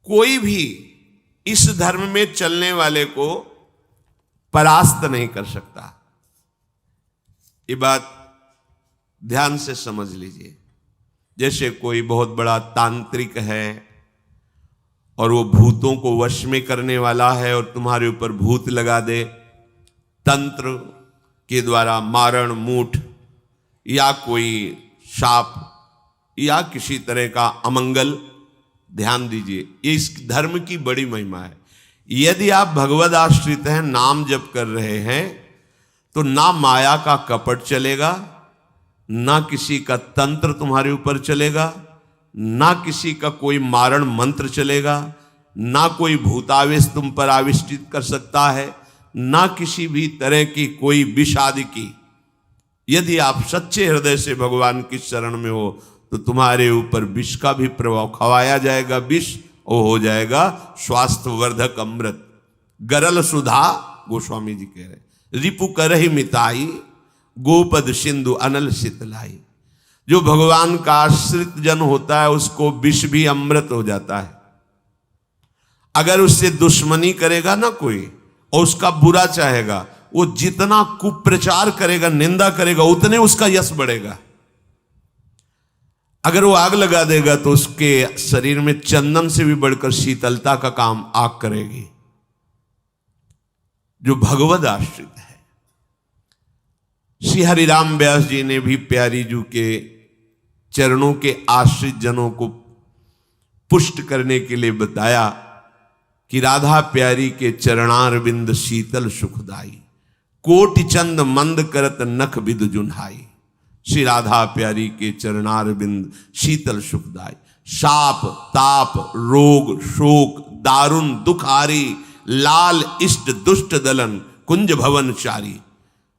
कोई भी इस धर्म में चलने वाले को परास्त नहीं कर सकता। ये बात ध्यान से समझ लीजिए। जैसे कोई बहुत बड़ा तांत्रिक है और वो भूतों को वश में करने वाला है और तुम्हारे ऊपर भूत लगा दे, तंत्र के द्वारा मारण मूठ या कोई शाप या किसी तरह का अमंगल, ध्यान दीजिए, ये इस धर्म की बड़ी महिमा है। यदि आप भगवद आश्रित हैं, नाम जप कर रहे हैं, तो ना माया का कपट चलेगा, ना किसी का तंत्र तुम्हारे ऊपर चलेगा, ना किसी का कोई मारण मंत्र चलेगा, ना कोई भूतावेश तुम पर आविष्टित कर सकता है, ना किसी भी तरह की कोई विष आदि की। यदि आप सच्चे हृदय से भगवान की शरण में हो तो तुम्हारे ऊपर विष का भी प्रभाव खवाया जाएगा, विष वो हो जाएगा स्वास्थ्यवर्धक अमृत। गरल सुधा, गोस्वामी जी कह रहे, रिपु करहि मिताई, गोपद सिंधु अनल शीतलाई। जो भगवान का आश्रित जन होता है उसको विष भी अमृत हो जाता है। अगर उससे दुश्मनी करेगा ना कोई और उसका बुरा चाहेगा, वो जितना कुप्रचार करेगा, निंदा करेगा, उतने उसका यश बढ़ेगा। अगर वो आग लगा देगा तो उसके शरीर में चंदन से भी बढ़कर शीतलता का काम आग करेगी। जो भगवद आश्रित है, श्री हरिराम व्यास जी ने भी प्यारी जू के चरणों के आश्रित जनों को पुष्ट करने के लिए बताया कि राधा प्यारी के चरणारविंद शीतल सुखदाई, कोटि चंद मंद करत नख विद जुन्हाई। श्री राधा प्यारी के चरणारविंद शीतल सुखदाई। शाप ताप रोग शोक दारुण दुखारी, लाल इष्ट दुष्ट दलन कुंज भवन चारी।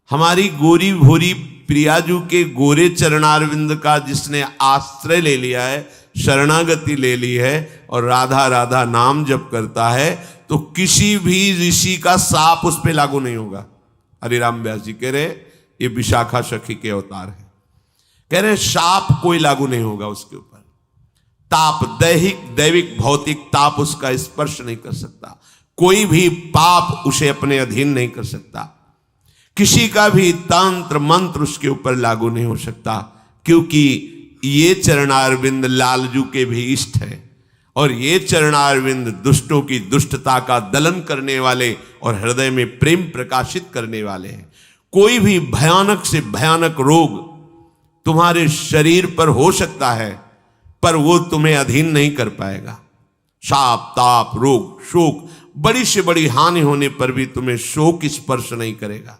हमारी गोरी भोरी प्रियाजू के गोरे चरणारविंद का जिसने आश्रय ले लिया है, शरणागति ले ली है और राधा राधा नाम जप करता है, तो किसी भी ऋषि का साप उस पर लागू नहीं होगा। हरिराम व्यास जी कह रहे ये विशाखा सखी के अवतार है, कह रहे शाप कोई लागू नहीं होगा उसके ऊपर। ताप दैहिक दैविक भौतिक ताप उसका स्पर्श नहीं कर सकता। कोई भी पाप उसे अपने अधीन नहीं कर सकता। किसी का भी तंत्र मंत्र उसके ऊपर लागू नहीं हो सकता, क्योंकि ये चरणारविंद लालजू के भी इष्ट है और ये चरणारविंद दुष्टों की दुष्टता का दलन करने वाले और हृदय में प्रेम प्रकाशित करने वाले हैं। कोई भी भयानक से भयानक रोग तुम्हारे शरीर पर हो सकता है, पर वो तुम्हें अधीन नहीं कर पाएगा। शाप ताप रोग शोक, बड़ी से बड़ी हानि होने पर भी तुम्हें शोक स्पर्श नहीं करेगा।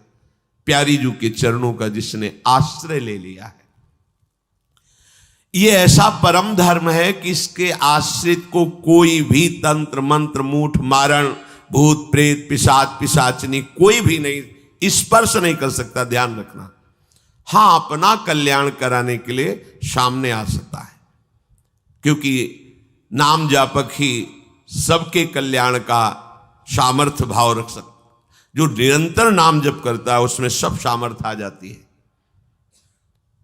प्यारी जू के चरणों का जिसने आश्रय ले लिया है, ये ऐसा परम धर्म है कि इसके आश्रित को कोई भी तंत्र मंत्र मूठ मारण भूत प्रेत पिशाच पिशाचनी कोई भी नहीं स्पर्श नहीं कर सकता। ध्यान रखना। हाँ, अपना कल्याण कराने के लिए सामने आ सकता है, क्योंकि नाम जापक ही सबके कल्याण का सामर्थ्य भाव रख सकता। जो निरंतर नाम जप करता है उसमें सब सामर्थ्य आ जाती है।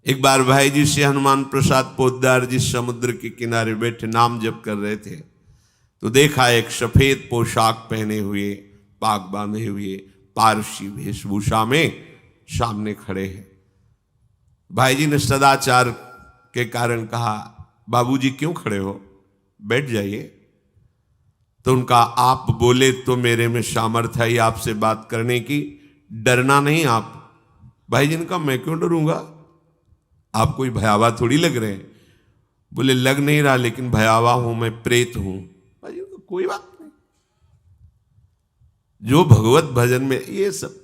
एक बार भाई जी से हनुमान प्रसाद पोद्दार जी समुद्र के किनारे बैठे नाम जप कर रहे थे, तो देखा एक सफेद पोशाक पहने हुए पाग बांधे हुए पारसी वेशभूषा में सामने खड़े हैं। भाई जी ने सदाचार के कारण कहा, बाबूजी क्यों खड़े हो, बैठ जाइए। तो उनका आप बोले तो मेरे में सामर्थ्य है आपसे बात करने की, डरना नहीं आप। भाई जी ने कहा मैं क्यों डरूंगा, आप कोई भयावह थोड़ी लग रहे हैं। बोले लग नहीं रहा, लेकिन भयावह हूं, मैं प्रेत हूं। भाई जी को कोई बात नहीं। जो भगवत भजन में ये सब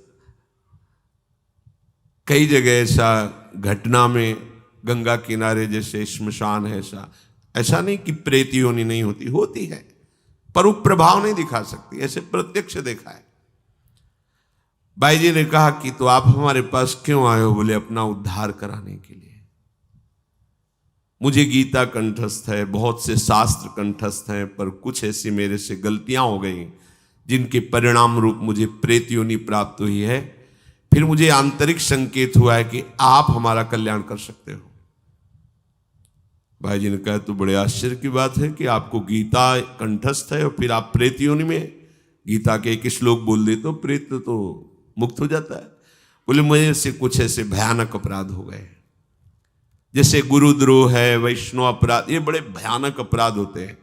कई जगह ऐसा घटना में गंगा किनारे जैसे श्मशान है, ऐसा नहीं कि प्रेत योनि नहीं होती, होती है, पर वो प्रभाव नहीं दिखा सकती। ऐसे प्रत्यक्ष देखा है। भाई जी ने कहा कि तो आप हमारे पास क्यों आए हो? बोले अपना उद्धार कराने के लिए। मुझे गीता कंठस्थ है, बहुत से शास्त्र कंठस्थ हैं, पर कुछ ऐसी मेरे से गलतियां हो गई जिनके परिणाम रूप मुझे प्रेत योनि प्राप्त हुई है। फिर मुझे आंतरिक संकेत हुआ है कि आप हमारा कल्याण कर सकते हो। भाई जी ने कहा तो बड़े आश्चर्य की बात है कि आपको गीता कंठस्थ है और फिर आप प्रेत योनि में गीता के एक श्लोक बोल दे तो प्रेत तो मुक्त हो जाता है। बोले मुझे से कुछ ऐसे भयानक अपराध हो गए, जैसे गुरुद्रोह है, वैष्णव अपराध, ये बड़े भयानक अपराध होते हैं।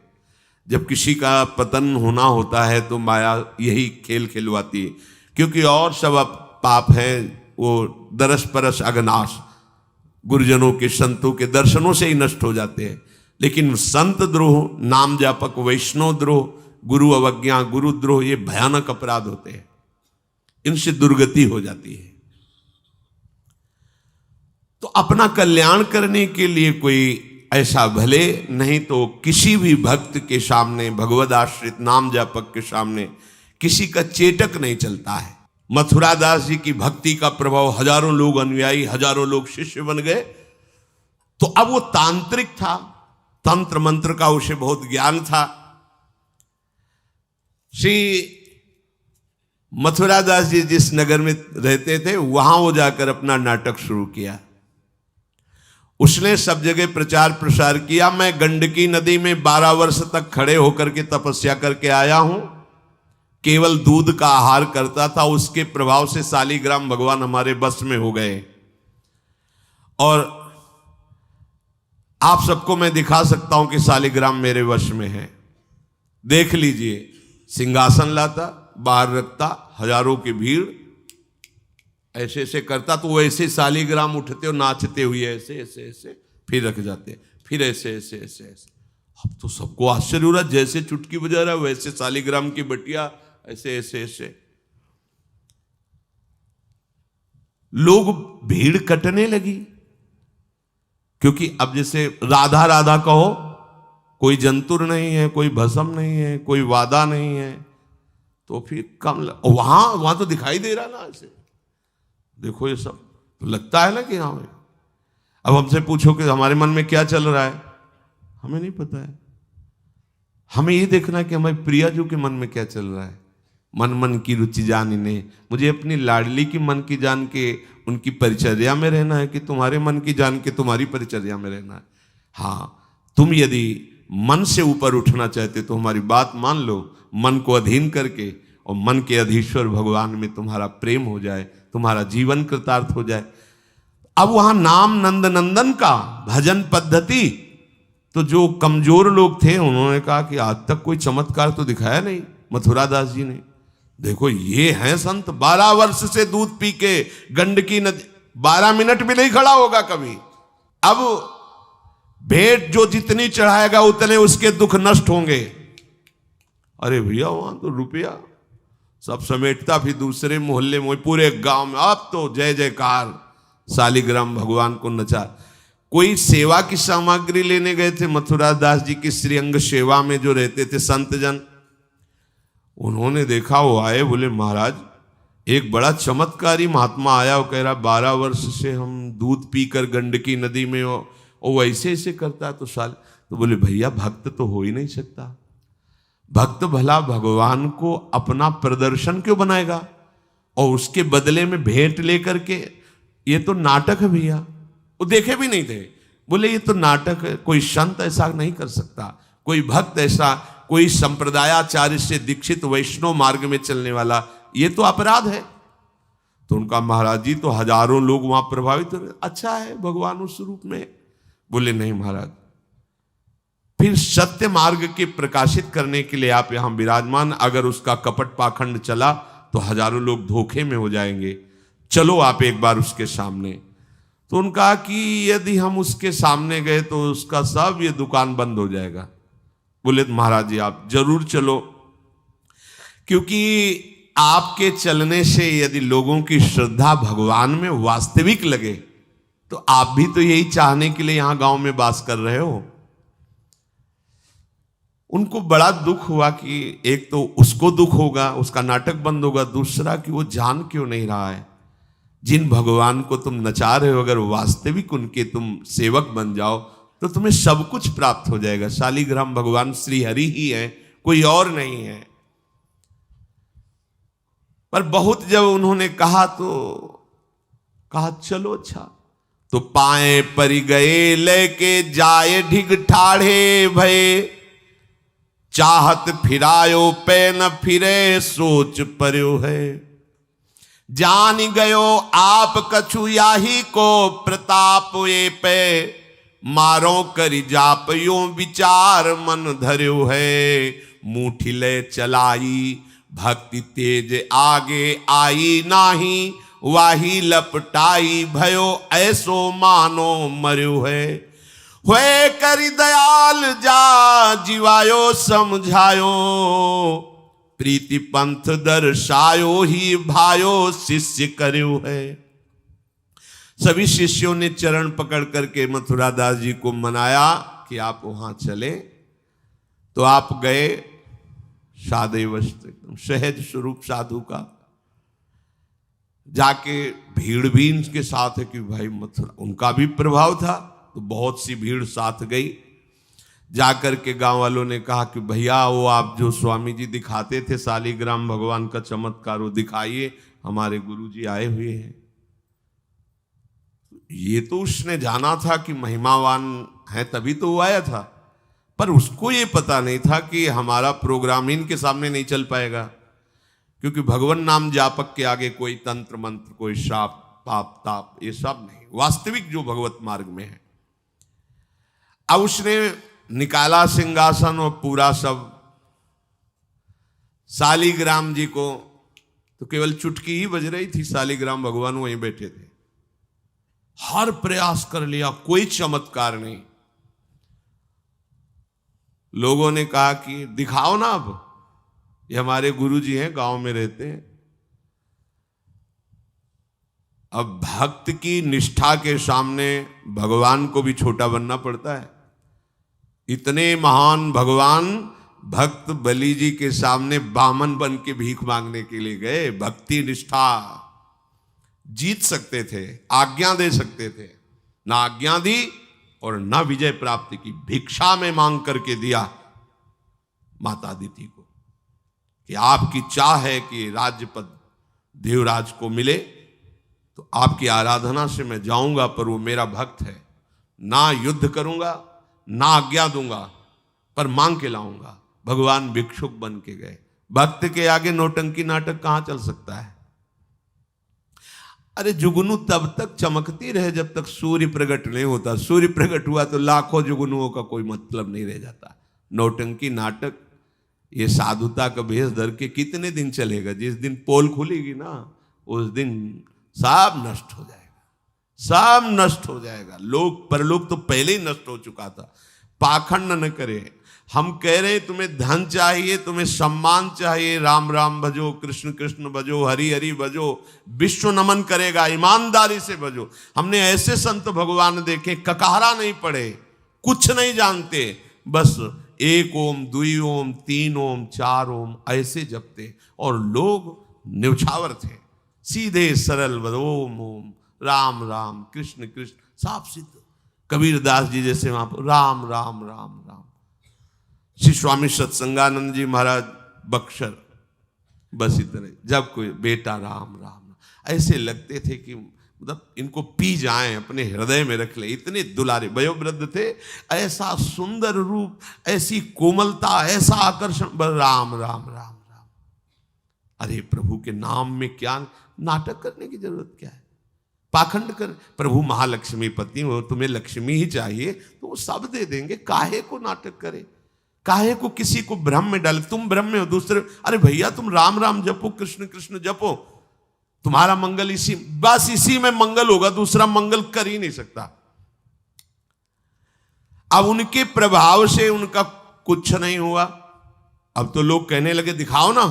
जब किसी का पतन होना होता है तो माया यही खेल खिलवाती है, क्योंकि और सब पाप हैं वो दरस परस अगनाश, गुरुजनों के संतों के दर्शनों से ही नष्ट हो जाते हैं। लेकिन संत द्रोह, नाम जापक, वैष्णव द्रोह, गुरु अवज्ञा, गुरुद्रोह, ये भयानक अपराध होते हैं, इनसे दुर्गति हो जाती है। तो अपना कल्याण करने के लिए कोई ऐसा भले नहीं तो किसी भी भक्त के सामने, भगवद आश्रित नाम जापक के सामने किसी का चेटक नहीं चलता है। मथुरा दास जी की भक्ति का प्रभाव, हजारों लोग अनुयायी, हजारों लोग शिष्य बन गए। तो अब वो तांत्रिक था, तंत्र मंत्र का उसे बहुत ज्ञान था। श्री मथुरा दास जी जिस नगर में रहते थे वहां वो जाकर अपना नाटक शुरू किया। उसने सब जगह प्रचार प्रसार किया, मैं गंडकी नदी में 12 वर्ष तक खड़े होकर के तपस्या करके आया हूं, केवल दूध का आहार करता था, उसके प्रभाव से शालिग्राम भगवान हमारे बस में हो गए। और आप सबको मैं दिखा सकता हूं कि शालिग्राम मेरे वश में है, देख लीजिए। सिंहासन लाता, बाहर रखता, हजारों की भीड़, ऐसे ऐसे करता तो वो ऐसे शालिग्राम उठते और नाचते हुए ऐसे ऐसे ऐसे फिर रख जाते, फिर ऐसे ऐसे ऐसे ऐसे। अब तो सबको आश्चर्य हो रहा, जैसे चुटकी बजा रहा वैसे शालिग्राम की बटिया ऐसे ऐसे ऐसे। लोग, भीड़ कटने लगी, क्योंकि अब जैसे राधा राधा कहो, कोई जंतुर नहीं है, कोई भस्म नहीं है, कोई वादा नहीं है, तो फिर कम वहां तो दिखाई दे रहा ना ऐसे, देखो ये सब तो लगता है ना कि हाँ। अब हमसे पूछो कि हमारे मन में क्या चल रहा है, हमें नहीं पता है। हमें ये देखना है कि हमारे प्रिया जो के मन में क्या चल रहा है। मन मन की रुचि जानिने, मुझे अपनी लाडली की मन की जान के उनकी परिचर्या में रहना है कि तुम्हारे मन की जान के तुम्हारी परिचर्या में रहना है। हाँ, तुम यदि मन से ऊपर उठना चाहते तो हमारी बात मान लो, मन को अधीन करके, और मन के अधीश्वर भगवान में तुम्हारा प्रेम हो जाए, तुम्हारा जीवन कृतार्थ हो जाए। अब वहां नाम नंद नंदन का भजन पद्धति, तो जो कमजोर लोग थे उन्होंने कहा कि आज तक कोई चमत्कार तो दिखाया नहीं मथुरा दास जी ने। देखो ये हैं संत, 12 वर्ष से दूध पी के गंडकी नदी, 12 मिनट भी नहीं खड़ा होगा कभी। अब भेंट जो जितनी चढ़ाएगा उतने उसके दुख नष्ट होंगे। अरे भैया वहां तो रुपया सब समेटता, फिर दूसरे मोहल्ले में, पूरे गांव में अब तो जय जयकार, शालिग्राम भगवान को नचा। कोई सेवा की सामग्री लेने गए थे मथुरा दास जी की श्रीअंग सेवा में जो रहते थे संत जन, उन्होंने देखा, वो आए, बोले महाराज एक बड़ा चमत्कारी महात्मा आया, वो कह रहा 12 वर्ष से हम दूध पीकर गंडकी नदी में, वो ऐसे ऐसे करता तो तो बोले भैया भक्त तो हो ही नहीं सकता। भक्त भला भगवान को अपना प्रदर्शन क्यों बनाएगा, और उसके बदले में भेंट लेकर के, ये तो नाटक है भैया। वो देखे भी नहीं थे, बोले ये तो नाटक है, कोई संत ऐसा नहीं कर सकता, कोई भक्त ऐसा, कोई संप्रदायाचार्य से दीक्षित वैष्णव मार्ग में चलने वाला, ये तो अपराध है। तो उनका महाराज जी तो हजारों लोग वहां प्रभावित हो रहे, अच्छा है भगवान उस रूप में। बोले नहीं महाराज, फिर सत्य मार्ग के प्रकाशित करने के लिए आप यहां विराजमान, अगर उसका कपट पाखंड चला तो हजारों लोग धोखे में हो जाएंगे, चलो आप एक बार उसके सामने। तो उनका कि यदि हम उसके सामने गए तो उसका सब ये दुकान बंद हो जाएगा। बोले महाराज जी आप जरूर चलो, क्योंकि आपके चलने से यदि लोगों की श्रद्धा भगवान में वास्तविक लगे तो आप भी तो यही चाहने के लिए यहां गांव में वास कर रहे हो। उनको बड़ा दुख हुआ कि एक तो उसको दुख होगा, उसका नाटक बंद होगा, दूसरा कि वो जान क्यों नहीं रहा है जिन भगवान को तुम नचा रहे हो, अगर वास्तविक उनके तुम सेवक बन जाओ तो तुम्हें सब कुछ प्राप्त हो जाएगा। शालिग्राम भगवान श्री हरि ही है, कोई और नहीं है। पर बहुत जब उन्होंने कहा तो कहा चलो अच्छा, तो पाए परि गए लेके जाए ढिग ठाढ़े भये, चाहत फिरायो पे न फिरे सोच पर्यो है। जान गयो आप कछु याही को प्रताप ये पे, मारो करि जाप यो विचार मन धर्यो है। मुठी ले चलाई भक्ति तेज आगे आई नाही, वाही लपटाई भयो ऐसो मानो मर्यो है। हुए करि दयाल जा जीवायो समझायो, प्रीति पंथ दर्शायो ही भायो शिष्य कर्यो है। सभी शिष्यों ने चरण पकड़ करके मथुरा दास जी को मनाया कि आप वहां चले। तो आप गए सादे वस्त्र, एकदम सहज स्वरूप साधु का। जाके भीड़ भी इनके साथ है कि भाई मथुरा, उनका भी प्रभाव था तो बहुत सी भीड़ साथ गई। जाकर के गांव वालों ने कहा कि भैया वो आप जो स्वामी जी दिखाते थे शालिग्राम भगवान का चमत्कार वो दिखाइए, हमारे गुरुजी आए हुए हैं। ये तो उसने जाना था कि महिमावान है तभी तो वो आया था, पर उसको ये पता नहीं था कि हमारा प्रोग्राम इनके सामने नहीं चल पाएगा, क्योंकि भगवान नाम जापक के आगे कोई तंत्र मंत्र, कोई श्राप पाप ताप ये सब नहीं, वास्तविक जो भगवत मार्ग में है। अब उसने निकाला सिंहासन और पूरा सब शालिग्राम जी को, तो केवल चुटकी ही बज रही थी, शालिग्राम भगवान वहीं बैठे थे। हर प्रयास कर लिया, कोई चमत्कार नहीं। लोगों ने कहा कि दिखाओ ना, अब ये हमारे गुरुजी हैं, गांव में रहते हैं। अब भक्त की निष्ठा के सामने भगवान को भी छोटा बनना पड़ता है। इतने महान भगवान भक्त बलि जी के सामने बामन बन के भीख मांगने के लिए गए। भक्ति निष्ठा जीत सकते थे, आज्ञा दे सकते थे, ना आज्ञा दी और ना विजय प्राप्ति की। भिक्षा में मांग करके दिया माता अदिति को कि आपकी चाह है कि राज्य पद देवराज को मिले, तो आपकी आराधना से मैं जाऊंगा, पर वो मेरा भक्त है, ना युद्ध करूंगा ना आज्ञा दूंगा, पर मांग के लाऊंगा। भगवान भिक्षुक बन के गए। भक्त के आगे नौटंकी नाटक कहां चल सकता है? अरे जुगनू तब तक चमकती रहे जब तक सूर्य प्रकट नहीं होता। सूर्य प्रकट हुआ तो लाखों जुगनुओं का कोई मतलब नहीं रह जाता। नौटंकी नाटक, ये साधुता का भेष धर के कितने दिन चलेगा? जिस दिन पोल खुलेगी ना, उस दिन सब नष्ट हो जाएगा, सब नष्ट हो जाएगा। लोग परलोक तो पहले ही नष्ट हो चुका था। पाखंड न करे। हम कह रहे तुम्हें धन चाहिए, तुम्हें सम्मान चाहिए, राम राम भजो, कृष्ण कृष्ण भजो, हरि हरि भजो, विश्व नमन करेगा, ईमानदारी से भजो। हमने ऐसे संत भगवान देखे, ककहरा नहीं पड़े, कुछ नहीं जानते, बस एक ओम, दुई ओम, तीन ओम, चार ओम ऐसे जपते, और लोग न्यौछावर थे, सीधे सरल ओम ओम, राम राम, कृष्ण कृष्ण, साफ सिद्ध। कबीर दास जी जैसे वहां पर राम राम राम राम। श्री स्वामी सत्संगानंद जी महाराज बक्सर, बस इतने। जब कोई बेटा राम राम, ऐसे लगते थे कि मतलब इनको पी जाएं, अपने हृदय में रख ले। इतने दुलारे वयोवृद्ध थे, ऐसा सुंदर रूप, ऐसी कोमलता, ऐसा आकर्षण, बस राम राम राम राम। अरे प्रभु के नाम में क्या नाटक करने की जरूरत क्या है? पाखंड कर। प्रभु महालक्ष्मीपति हो, तुम्हें लक्ष्मी ही चाहिए तो वो सब दे देंगे। काहे को नाटक करे? काहे को किसी को भ्रम में डाले? तुम भ्रम में हो, दूसरे, अरे भैया तुम राम राम जपो, कृष्ण कृष्ण जपो, तुम्हारा मंगल इसी, बस इसी में मंगल होगा, दूसरा मंगल कर ही नहीं सकता। अब उनके प्रभाव से उनका कुछ नहीं हुआ। अब तो लोग कहने लगे दिखाओ ना,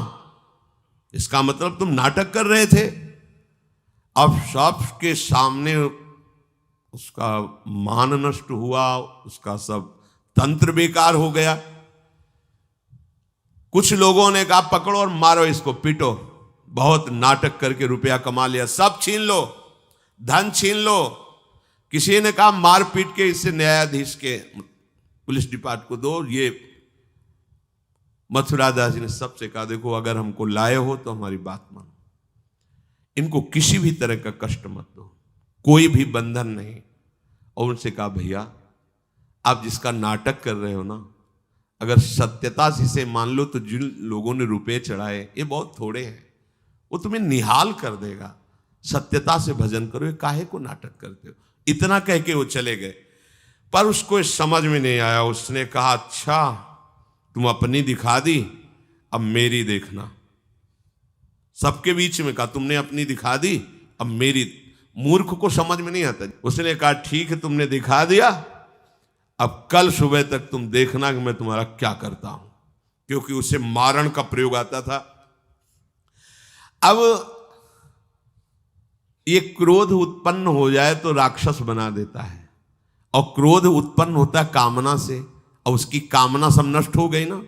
इसका मतलब तुम नाटक कर रहे थे। अब सबके सामने उसका मान नष्ट हुआ, उसका सब तंत्र बेकार हो गया। कुछ लोगों ने कहा पकड़ो और मारो इसको, पीटो, बहुत नाटक करके रुपया कमा लिया, सब छीन लो, धन छीन लो। किसी ने कहा मार पीट के इससे न्यायाधीश के पुलिस डिपार्टमेंट को दो। ये मथुरा दास जी ने सबसे कहा देखो अगर हमको लाए हो तो हमारी बात मानो, इनको किसी भी तरह का कष्ट मत दो, कोई भी बंधन नहीं, और उनसे कहा, भैया आप जिसका नाटक कर रहे हो ना, अगर सत्यता से इसे मान लो तो जिन लोगों ने रुपए चढ़ाए ये बहुत थोड़े हैं, वो तुम्हें निहाल कर देगा। सत्यता से भजन करो, ये काहे को नाटक करते हो। इतना कह के वो चले गए। पर उसको समझ में नहीं आया। उसने कहा, अच्छा तुम अपनी दिखा दी, अब मेरी देखना। सबके बीच में कहा, तुमने अपनी दिखा दी, अब मेरी। मूर्ख को समझ में नहीं आता। उसने कहा, ठीक है तुमने दिखा दिया, अब कल सुबह तक तुम देखना कि मैं तुम्हारा क्या करता हूं। क्योंकि उसे मारण का प्रयोग आता था। अब ये क्रोध उत्पन्न हो जाए तो राक्षस बना देता है, और क्रोध उत्पन्न होता है कामना से, और उसकी कामना सब नष्ट हो गई ना,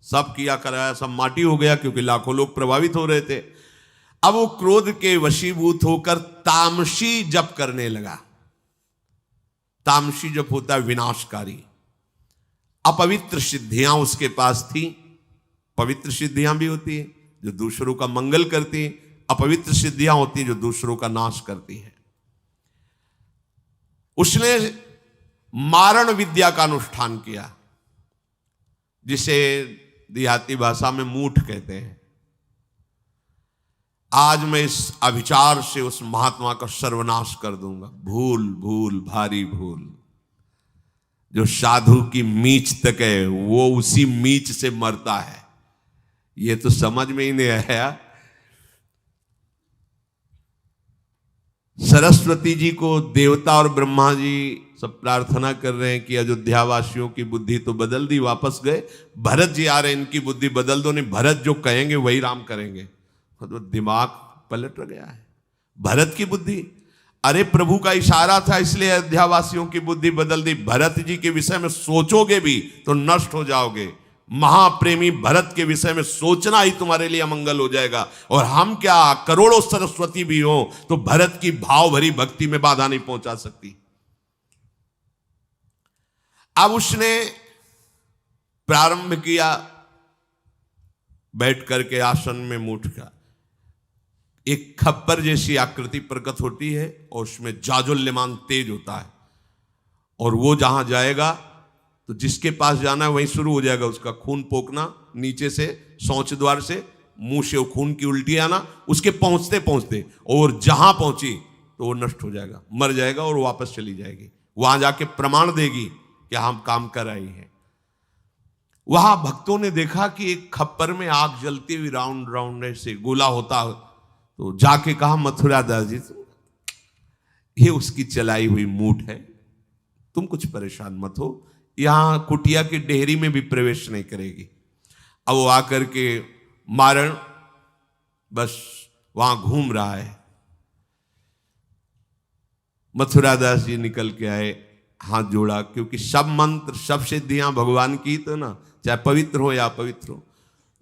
सब किया कराया सब माटी हो गया, क्योंकि लाखों लोग प्रभावित हो रहे थे। अब वो क्रोध के वशीभूत होकर तामसी जप करने लगा। तामसी जप होता है विनाशकारी। अपवित्र सिद्धियां उसके पास थी। पवित्र सिद्धियां भी होती है जो दूसरों का मंगल करती हैं, अपवित्र सिद्धियां होती हैं जो दूसरों का नाश करती हैं। उसने मारण विद्या का अनुष्ठान किया, जिसे देहाती भाषा में मूठ कहते हैं। आज मैं इस अभिचार से उस महात्मा का सर्वनाश कर दूंगा। भूल भूल भारी भूल। जो साधु की मीच तक है वो उसी मीच से मरता है। ये तो समझ में ही नहीं आया। सरस्वती जी को देवता और ब्रह्मा जी सब प्रार्थना कर रहे हैं कि अयोध्या वासियों की बुद्धि तो बदल दी, वापस गए। भरत जी आ रहे हैं, इनकी बुद्धि बदल दो, नहीं भरत जो कहेंगे वही राम करेंगे। तो दिमाग पलट गया है भरत की बुद्धि। अरे प्रभु का इशारा था, इसलिए अयोध्या वासियों की बुद्धि बदल दी। भरत जी के विषय में सोचोगे भी तो नष्ट हो जाओगे। महाप्रेमी भरत के विषय में सोचना ही तुम्हारे लिए अमंगल हो जाएगा। और हम क्या, करोड़ों सरस्वती भी हो तो भरत की भाव भरी भक्ति में बाधा नहीं पहुंचा सकती। अब उसने प्रारंभ किया बैठ करके आसन में मूठ का। एक खप्पर जैसी आकृति प्रकट होती है और उसमें जाजुल्यमान तेज होता है, और वो जहां जाएगा तो जिसके पास जाना है वहीं शुरू हो जाएगा उसका खून पोकना, नीचे से शौच द्वार से मुंह से वो खून की उल्टी आना, उसके पहुंचते पहुंचते, और जहां पहुंची तो वो नष्ट हो जाएगा, मर जाएगा और वापस चली जाएगी। वहां जाके प्रमाण देगी कि हम काम कर रही हैं। वहां भक्तों ने देखा कि एक खप्पर में आग जलती हुई राउंड राउंड ऐसे गोला होता, तो जाके कहा मथुरा दास जी ये उसकी चलाई हुई मूठ है, तुम कुछ परेशान मत हो, यहां कुटिया की डेहरी में भी प्रवेश नहीं करेगी। अब वो आकर के मारण बस वहां घूम रहा है। मथुरा दास जी निकल के आए, हाथ जोड़ा, क्योंकि सब मंत्र सब सिद्धियां भगवान की, तो ना चाहे पवित्र हो या अपवित्र हो,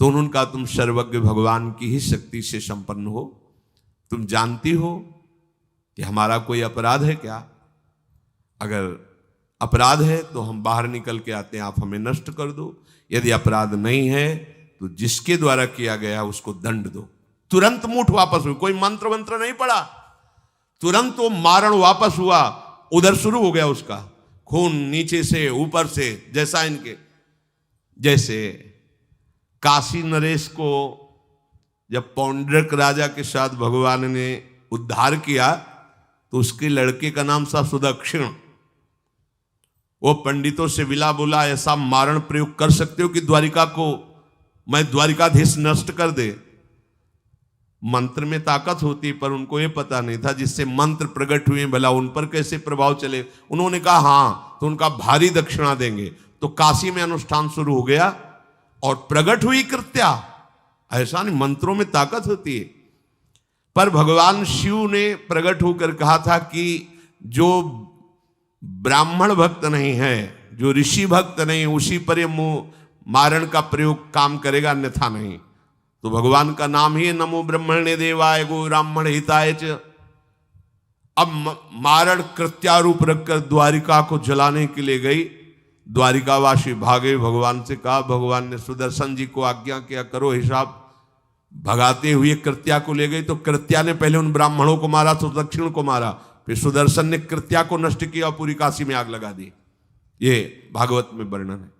तो उन्होंने कहा तुम सर्वज्ञ भगवान की ही शक्ति से संपन्न हो, तुम जानती हो कि हमारा कोई अपराध है क्या? अगर अपराध है तो हम बाहर निकल के आते हैं, आप हमें नष्ट कर दो। यदि अपराध नहीं है तो जिसके द्वारा किया गया उसको दंड दो। तुरंत मूठ वापस हुई, कोई मंत्र मंत्र नहीं पड़ा, तुरंत वो मारण वापस हुआ। उधर शुरू हो गया उसका खून, नीचे से ऊपर से, जैसा इनके जैसे काशी नरेश को जब पौंड्रक राजा के साथ भगवान ने उद्धार किया तो उसके लड़के का नाम था सुदक्षिण। वो पंडितों से विला बोला, ऐसा मारण प्रयोग कर सकते हो कि द्वारिका को मैं द्वारिकाधीश नष्ट कर दे। मंत्र में ताकत होती, पर उनको ये पता नहीं था जिससे मंत्र प्रकट हुए भला उन पर कैसे प्रभाव चले। उन्होंने कहा हाँ, तो उनका भारी दक्षिणा देंगे। तो काशी में अनुष्ठान शुरू हो गया और प्रकट हुई कृत्या। ऐसा नहीं, मंत्रों में ताकत होती है। पर भगवान शिव ने प्रकट होकर कहा था कि जो ब्राह्मण भक्त नहीं है, जो ऋषि भक्त नहीं, उसी पर ये मारण का प्रयोग काम करेगा, अन्यथा नहीं। तो भगवान का नाम ही नमो ब्रह्मण्य देवाय गो ब्राह्मण हिताय च। अब मारण कृत्यारूप रखकर द्वारिका को जलाने के लिए गई। द्वारिकावासी भागे, भगवान से कहा, भगवान ने सुदर्शन जी को आज्ञा किया करो हिसाब। भगाते हुए कृत्या को ले गई, तो कृत्या ने पहले उन ब्राह्मणों को मारा तो दक्षिण को मारा। फिर सुदर्शन ने कृत्या को नष्ट किया और पूरी काशी में आग लगा दी। ये भागवत में वर्णन है।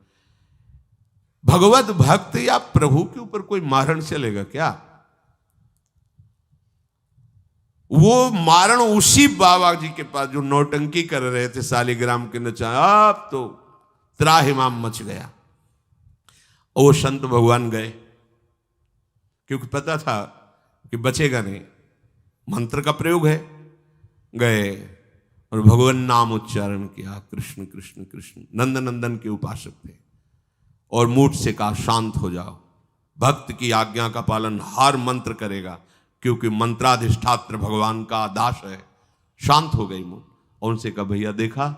भगवत भक्त या प्रभु के ऊपर कोई मारण चलेगा क्या? वो मारण उसी बाबा जी के पास जो नौटंकी कर रहे थे शालिग्राम के नचा, अब तो त्राहिमाम मच गया। और वो संत भगवान गए, क्योंकि पता था कि बचेगा नहीं, मंत्र का प्रयोग है। गए और भगवान नाम उच्चारण किया, कृष्ण कृष्ण कृष्ण। नंद नंदन के उपासक थे। और मूठ से कहा शांत हो जाओ, भक्त की आज्ञा का पालन हर मंत्र करेगा, क्योंकि मंत्राधिष्ठात्र भगवान का दास है। शांत हो गई मूठ। और उनसे कहा भैया देखा,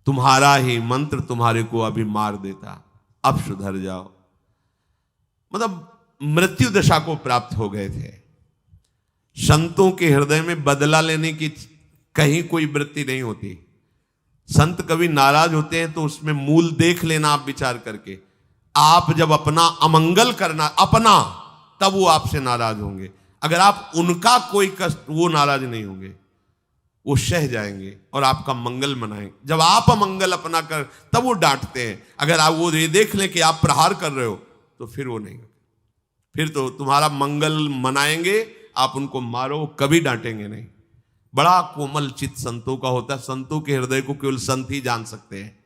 तुम्हारा ही मंत्र तुम्हारे को अभी मार देता, अब सुधर जाओ। मतलब मृत्यु दशा को प्राप्त हो गए थे। संतों के हृदय में बदला लेने की कहीं कोई वृत्ति नहीं होती। संत कभी नाराज होते हैं तो उसमें मूल देख लेना आप विचार करके। आप जब अपना अमंगल करना अपना, तब वो आपसे नाराज होंगे। अगर आप उनका कोई कष्ट, वो नाराज नहीं होंगे, वो सह जाएंगे और आपका मंगल मनाएंगे। जब आप अमंगल अपना कर, तब वो डांटते हैं। अगर आप वो ये देख लें कि आप प्रहार कर रहे हो, तो फिर वो नहीं, फिर तो तुम्हारा मंगल मनाएंगे, आप उनको मारो, कभी डांटेंगे नहीं। बड़ा कोमल चित्त संतों का होता है। संतों के हृदय को केवल संत ही जान सकते हैं।